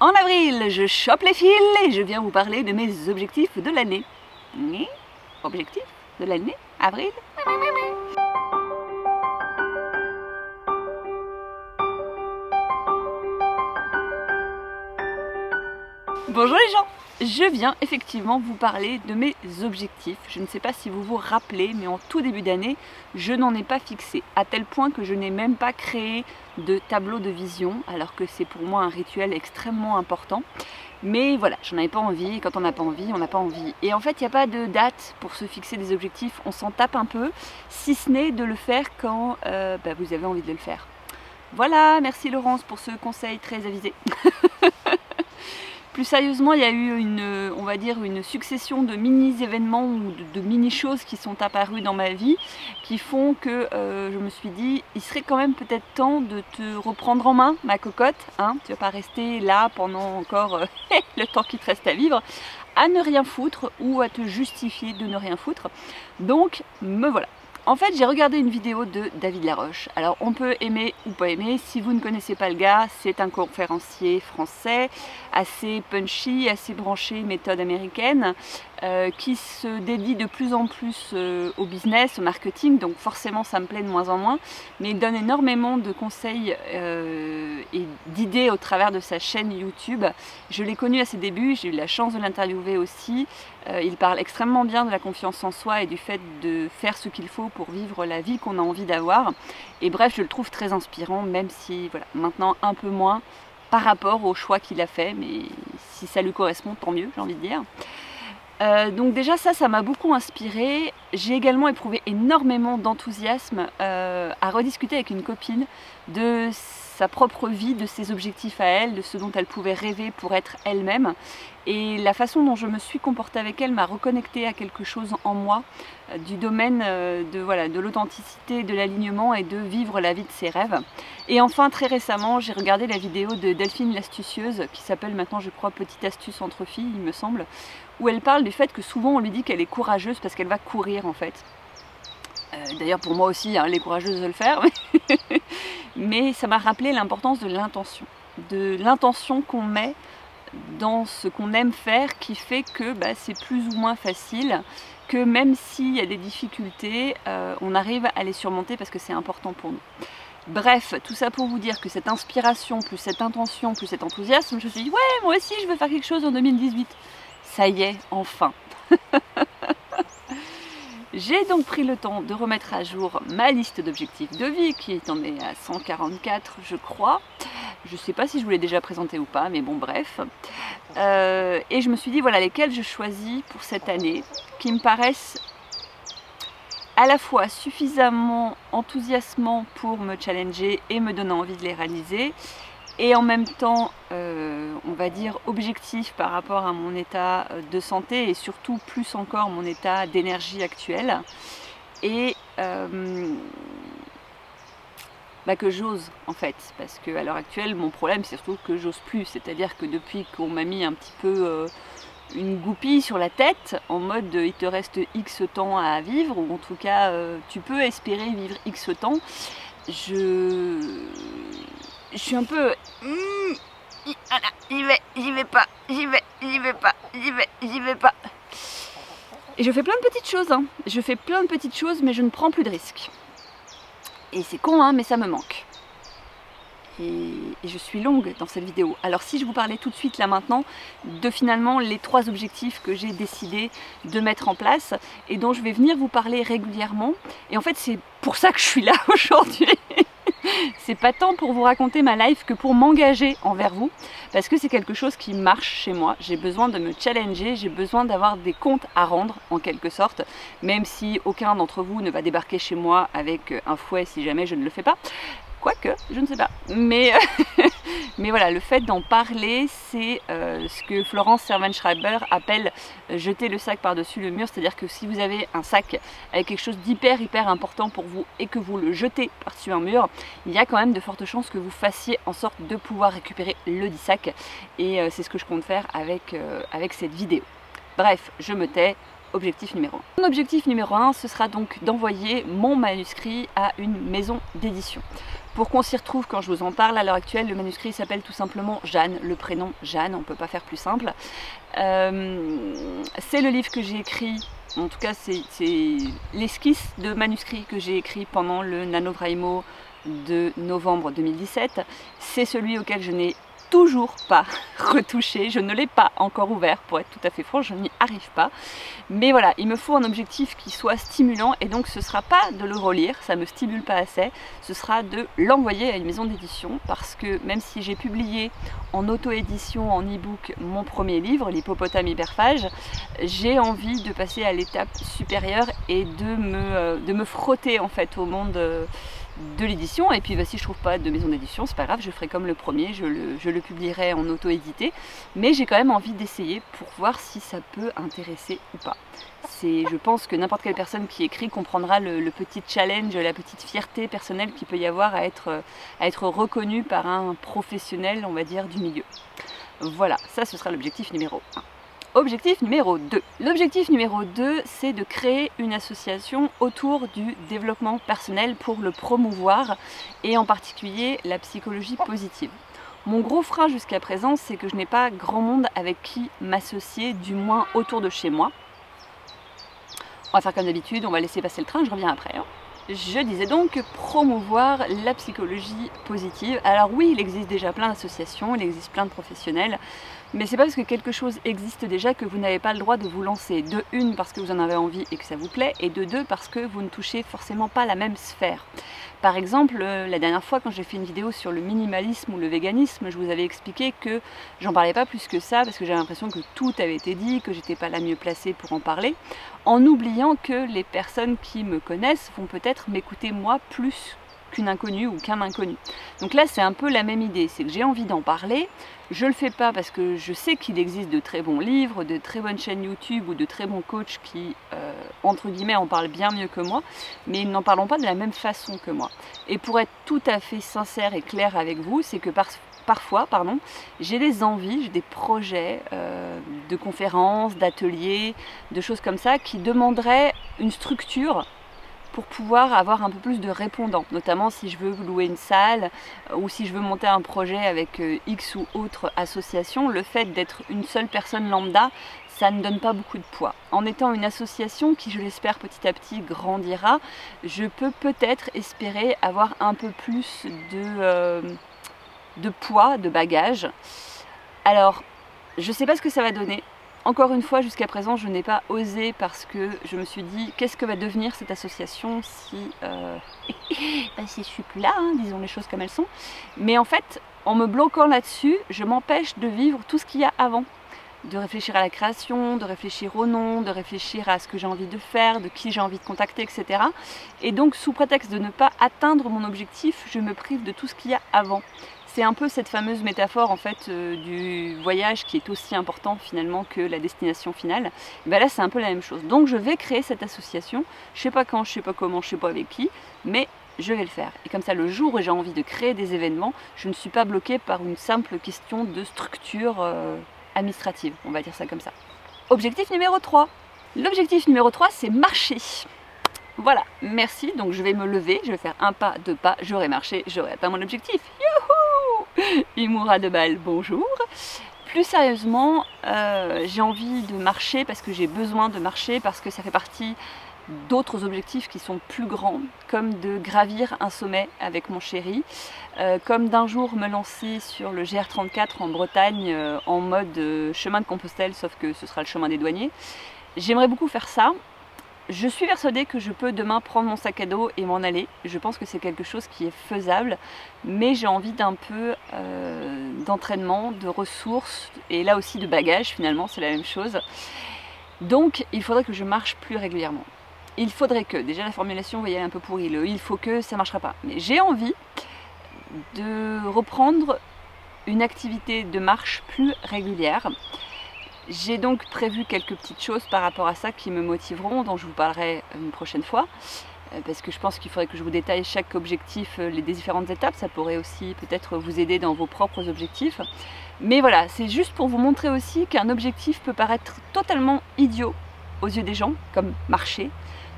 En avril, je chope les fils et je viens vous parler de mes objectifs de l'année. Objectifs de l'année? Avril? Bonjour les gens! Je viens effectivement vous parler de mes objectifs. Je ne sais pas si vous vous rappelez, mais en tout début d'année, je n'en ai pas fixé, à tel point que je n'ai même pas créé de tableau de vision, alors que c'est pour moi un rituel extrêmement important. Mais voilà, j'en avais pas envie, quand on n'a pas envie, on n'a pas envie. Et en fait, il n'y a pas de date pour se fixer des objectifs, on s'en tape un peu, si ce n'est de le faire quand vous avez envie de le faire. Voilà, merci Laurence pour ce conseil très avisé. Plus sérieusement, il y a eu on va dire une succession de mini-événements ou de mini-choses qui sont apparues dans ma vie qui font que je me suis dit, il serait quand même peut-être temps de te reprendre en main, ma cocotte. Hein, tu ne vas pas rester là pendant encore le temps qui te reste à vivre, à ne rien foutre ou à te justifier de ne rien foutre. Donc, me voilà. En fait, j'ai regardé une vidéo de David Laroche. Alors, on peut aimer ou pas aimer. Si vous ne connaissez pas le gars, c'est un conférencier français, assez punchy, assez branché méthode américaine, qui se dédie de plus en plus au business, au marketing. Donc forcément, ça me plaît de moins en moins. Mais il donne énormément de conseils et d'idées au travers de sa chaîne YouTube. Je l'ai connu à ses débuts, j'ai eu la chance de l'interviewer aussi. Il parle extrêmement bien de la confiance en soi et du fait de faire ce qu'il faut pour vivre la vie qu'on a envie d'avoir. Et bref, je le trouve très inspirant, même si voilà, maintenant un peu moins par rapport au choix qu'il a fait. Mais si ça lui correspond, tant mieux, j'ai envie de dire. Donc déjà ça m'a beaucoup inspirée. J'ai également éprouvé énormément d'enthousiasme à rediscuter avec une copine de sa propre vie, de ses objectifs à elle, de ce dont elle pouvait rêver pour être elle-même. Et la façon dont je me suis comportée avec elle m'a reconnectée à quelque chose en moi, du domaine de l'authenticité, de l'alignement et de vivre la vie de ses rêves. Et enfin, très récemment, j'ai regardé la vidéo de Delphine l'astucieuse, qui s'appelle maintenant, je crois, Petite astuce entre filles, il me semble, où elle parle du fait que souvent on lui dit qu'elle est courageuse parce qu'elle va courir en fait. D'ailleurs pour moi aussi, hein, les courageuses veulent le faire, mais ça m'a rappelé l'importance de l'intention qu'on met dans ce qu'on aime faire, qui fait que c'est plus ou moins facile, que même s'il y a des difficultés, on arrive à les surmonter parce que c'est important pour nous. Bref, tout ça pour vous dire que cette inspiration, plus cette intention, plus cet enthousiasme, je me suis dit, ouais, moi aussi je veux faire quelque chose en 2018. Ça y est, enfin. J'ai donc pris le temps de remettre à jour ma liste d'objectifs de vie, qui en est à 144, je crois. Je ne sais pas si je vous l'ai déjà présenté ou pas, mais bon, bref. Et je me suis dit, voilà, lesquels je choisis pour cette année, qui me paraissent à la fois suffisamment enthousiasmants pour me challenger et me donner envie de les réaliser, et en même temps, on va dire, objectif par rapport à mon état de santé et surtout plus encore mon état d'énergie actuel. Et que j'ose en fait, parce qu'à l'heure actuelle, mon problème c'est surtout que j'ose plus. C'est-à-dire que depuis qu'on m'a mis un petit peu une goupille sur la tête, en mode il te reste X temps à vivre, ou en tout cas tu peux espérer vivre X temps, je suis un peu j'y vais pas. Et je fais plein de petites choses, hein. Je fais plein de petites choses, mais je ne prends plus de risques. Et c'est con, hein, mais ça me manque. Et je suis longue dans cette vidéo. Alors si je vous parlais tout de suite là maintenant de finalement les 3 objectifs que j'ai décidé de mettre en place et dont je vais venir vous parler régulièrement. Et en fait c'est pour ça que je suis là aujourd'hui. C'est pas tant pour vous raconter ma life que pour m'engager envers vous, parce que c'est quelque chose qui marche chez moi. J'ai besoin de me challenger, j'ai besoin d'avoir des comptes à rendre en quelque sorte, même si aucun d'entre vous ne va débarquer chez moi avec un fouet si jamais je ne le fais pas. Quoique, je ne sais pas. Mais voilà, le fait d'en parler, c'est ce que Florence Servan-Schreiber appelle jeter le sac par-dessus le mur. C'est-à-dire que si vous avez un sac avec quelque chose d'hyper important pour vous et que vous le jetez par-dessus un mur, il y a quand même de fortes chances que vous fassiez en sorte de pouvoir récupérer le dit sac. Et c'est ce que je compte faire avec cette vidéo. Bref, je me tais, objectif numéro 1. Mon objectif numéro 1, ce sera donc d'envoyer mon manuscrit à une maison d'édition. Pour qu'on s'y retrouve quand je vous en parle, à l'heure actuelle, le manuscrit s'appelle tout simplement Jeanne, le prénom Jeanne, on ne peut pas faire plus simple. C'est le livre que j'ai écrit, en tout cas c'est l'esquisse de manuscrit que j'ai écrit pendant le NaNoWriMo de novembre 2017. C'est celui auquel je n'ai toujours pas retouché, je ne l'ai pas encore ouvert pour être tout à fait franche, je n'y arrive pas. Mais voilà, il me faut un objectif qui soit stimulant et donc ce ne sera pas de le relire, ça ne me stimule pas assez, ce sera de l'envoyer à une maison d'édition parce que même si j'ai publié en auto-édition, en e-book, mon premier livre, l'Hippopotame hyperphage, j'ai envie de passer à l'étape supérieure et de me frotter en fait au monde de l'édition. Et puis bah, si je trouve pas de maison d'édition, c'est pas grave, je ferai comme le premier, je le publierai en auto-édité, mais j'ai quand même envie d'essayer pour voir si ça peut intéresser ou pas. Je pense que n'importe quelle personne qui écrit comprendra le petit challenge, la petite fierté personnelle qu'il peut y avoir à être reconnu par un professionnel, on va dire, du milieu. Voilà, ça ce sera l'objectif numéro 1. Objectif numéro 2. L'objectif numéro 2, c'est de créer une association autour du développement personnel pour le promouvoir et en particulier la psychologie positive. Mon gros frein jusqu'à présent, c'est que je n'ai pas grand monde avec qui m'associer, du moins autour de chez moi. On va faire comme d'habitude, on va laisser passer le train, je reviens après. Je disais donc promouvoir la psychologie positive. Alors oui, il existe déjà plein d'associations, il existe plein de professionnels, mais c'est pas parce que quelque chose existe déjà que vous n'avez pas le droit de vous lancer. De une, parce que vous en avez envie et que ça vous plaît, et de deux, parce que vous ne touchez forcément pas la même sphère. Par exemple, la dernière fois quand j'ai fait une vidéo sur le minimalisme ou le véganisme, je vous avais expliqué que j'en parlais pas plus que ça parce que j'avais l'impression que tout avait été dit, que j'étais pas la mieux placée pour en parler, en oubliant que les personnes qui me connaissent vont peut-être m'écouter moi plus qu'une inconnue ou qu'un inconnu. Donc là c'est un peu la même idée, c'est que j'ai envie d'en parler, je le fais pas parce que je sais qu'il existe de très bons livres, de très bonnes chaînes YouTube ou de très bons coachs qui, entre guillemets, en parlent bien mieux que moi, mais ils n'en parlent pas de la même façon que moi. Et pour être tout à fait sincère et clair avec vous, c'est que parfois, j'ai des envies, j'ai des projets de conférences, d'ateliers, de choses comme ça qui demanderaient une structure pour pouvoir avoir un peu plus de répondants, notamment si je veux louer une salle ou si je veux monter un projet avec X ou autre association. Le fait d'être une seule personne lambda, ça ne donne pas beaucoup de poids. En étant une association qui, je l'espère, petit à petit grandira, je peux peut-être espérer avoir un peu plus de poids, de bagage. Alors, je ne sais pas ce que ça va donner. Encore une fois, jusqu'à présent, je n'ai pas osé parce que je me suis dit qu'est-ce que va devenir cette association si, si je suis plus là, hein, disons les choses comme elles sont. Mais en fait, en me bloquant là-dessus, je m'empêche de vivre tout ce qu'il y a avant. De réfléchir à la création, de réfléchir au nom, de réfléchir à ce que j'ai envie de faire, de qui j'ai envie de contacter, etc. Et donc, sous prétexte de ne pas atteindre mon objectif, je me prive de tout ce qu'il y a avant. C'est un peu cette fameuse métaphore en fait du voyage qui est aussi important finalement que la destination finale. Et ben là c'est un peu la même chose. Donc je vais créer cette association, je sais pas quand, je sais pas comment, je sais pas avec qui, mais je vais le faire. Et comme ça le jour où j'ai envie de créer des événements, je ne suis pas bloquée par une simple question de structure administrative, on va dire ça comme ça. Objectif numéro 3. L'objectif numéro 3 c'est marcher. Voilà, merci, donc je vais me lever, je vais faire un pas, deux pas, j'aurai marché, j'aurai atteint mon objectif. Youhou! Humour à deux balles, bonjour. Plus sérieusement, j'ai envie de marcher parce que j'ai besoin de marcher, parce que ça fait partie d'autres objectifs qui sont plus grands, comme de gravir un sommet avec mon chéri, comme d'un jour me lancer sur le GR34 en Bretagne en mode chemin de Compostelle, sauf que ce sera le chemin des douaniers. J'aimerais beaucoup faire ça. Je suis persuadée que je peux demain prendre mon sac à dos et m'en aller. Je pense que c'est quelque chose qui est faisable, mais j'ai envie d'un peu d'entraînement, de ressources, et là aussi de bagages finalement, c'est la même chose. Donc il faudrait que je marche plus régulièrement. Il faudrait que, déjà la formulation, vous voyez, elle est un peu pourrie, il faut que, ça ne marchera pas. Mais j'ai envie de reprendre une activité de marche plus régulière. J'ai donc prévu quelques petites choses par rapport à ça qui me motiveront, dont je vous parlerai une prochaine fois, parce que je pense qu'il faudrait que je vous détaille chaque objectif, les différentes étapes, ça pourrait aussi peut-être vous aider dans vos propres objectifs. Mais voilà, c'est juste pour vous montrer aussi qu'un objectif peut paraître totalement idiot aux yeux des gens, comme marcher.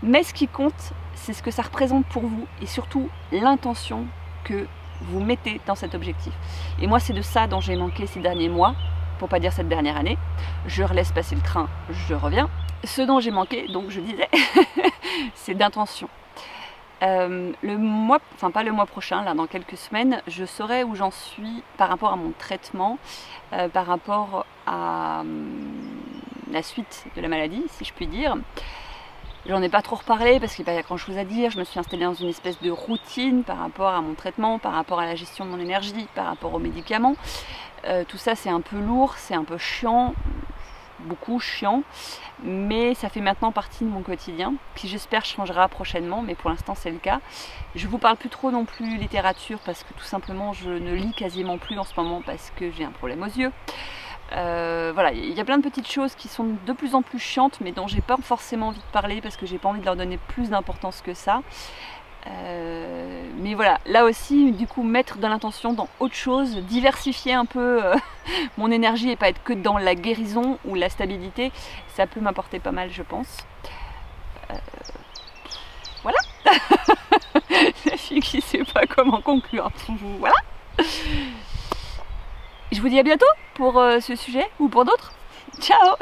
Mais ce qui compte, c'est ce que ça représente pour vous et surtout l'intention que vous mettez dans cet objectif. Et moi, c'est de ça dont j'ai manqué ces derniers mois, pour pas dire cette dernière année. Je relaisse passer le train, je reviens. Ce dont j'ai manqué, donc je disais, c'est d'intention. Le mois, enfin pas le mois prochain, là dans quelques semaines, je saurai où j'en suis par rapport à mon traitement, par rapport à la suite de la maladie, si je puis dire. J'en ai pas trop reparlé parce qu'il n'y a pas grand chose à dire. Je me suis installée dans une espèce de routine par rapport à mon traitement, par rapport à la gestion de mon énergie, par rapport aux médicaments. Tout ça c'est un peu lourd, c'est un peu chiant, beaucoup chiant, mais ça fait maintenant partie de mon quotidien, qui j'espère changera prochainement, mais pour l'instant c'est le cas. Je vous parle plus trop non plus littérature parce que tout simplement je ne lis quasiment plus en ce moment parce que j'ai un problème aux yeux. Voilà, il y a plein de petites choses qui sont de plus en plus chiantes mais dont j'ai pas forcément envie de parler parce que j'ai pas envie de leur donner plus d'importance que ça. Mais voilà, là aussi du coup mettre de l'intention dans autre chose, diversifier un peu mon énergie et pas être que dans la guérison ou la stabilité, ça peut m'apporter pas mal je pense. Voilà. La fille qui sait pas comment conclure. Voilà. Je vous dis à bientôt pour ce sujet ou pour d'autres. Ciao!